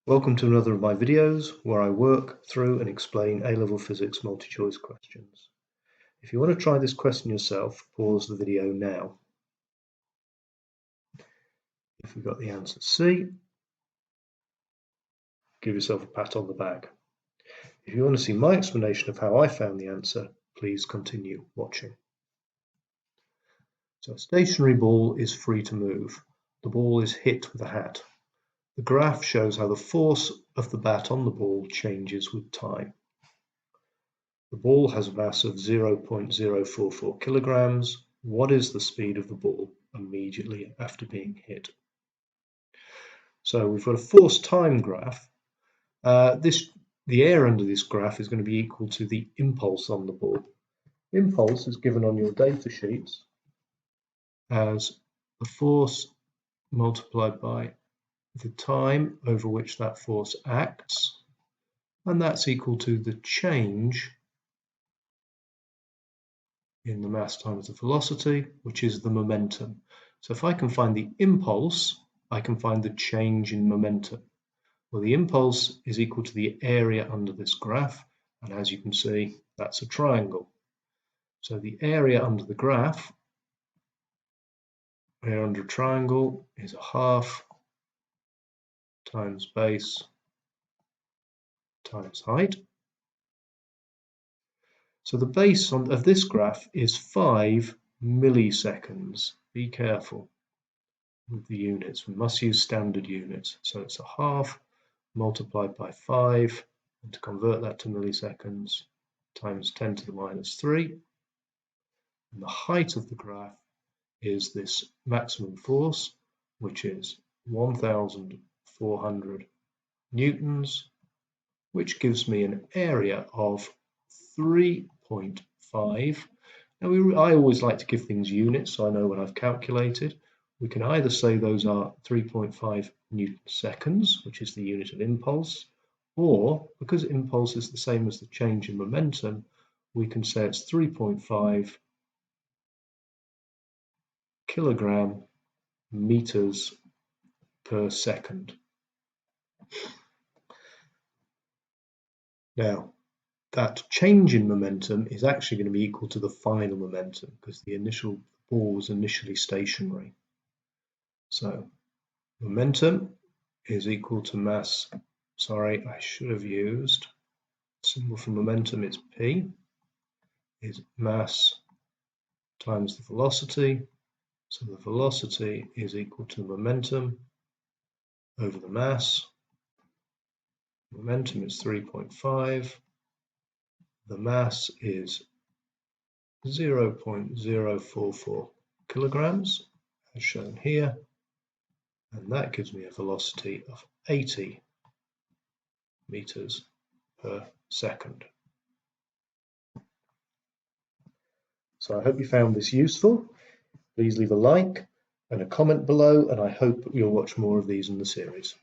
Welcome to another of my videos where I work through and explain A-level physics multi-choice questions. If you want to try this question yourself, pause the video now. If you got the answer C, give yourself a pat on the back. If you want to see my explanation of how I found the answer, please continue watching. So a stationary ball is free to move. The ball is hit with a hat. The graph shows how the force of the bat on the ball changes with time. The ball has a mass of 0.044 kilograms. What is the speed of the ball immediately after being hit? So we've got a force time graph. The area under this graph is going to be equal to the impulse on the ball. Impulse is given on your data sheets as the force multiplied by the time over which that force acts, and that's equal to the change in the mass times the velocity, which is the momentum. So if I can find the impulse, I can find the change in momentum. Well, the impulse is equal to the area under this graph, and as you can see, that's a triangle. So the area under the graph, area under a triangle, is a half times base times height. So the base of this graph is 5 milliseconds. Be careful with the units. We must use standard units. So it's a half multiplied by 5, and to convert that to milliseconds, times 10 to the minus 3. And the height of the graph is this maximum force, which is 1,400 newtons, which gives me an area of 3.5. Now I always like to give things units so I know what I've calculated. We can either say those are 3.5 newton seconds, which is the unit of impulse, or because impulse is the same as the change in momentum, we can say it's 3.5 kilogram meters per second. Now, that change in momentum is actually going to be equal to the final momentum because the initial ball was initially stationary. So momentum is equal to mass. Sorry, I should have used symbol for momentum. It's P, is mass times the velocity. So the velocity is equal to momentum over the mass. Momentum is 3.5. The mass is 0.044 kilograms, as shown here, and that gives me a velocity of 80 meters per second. So I hope you found this useful. Please leave a like and a comment below, and I hope you'll watch more of these in the series.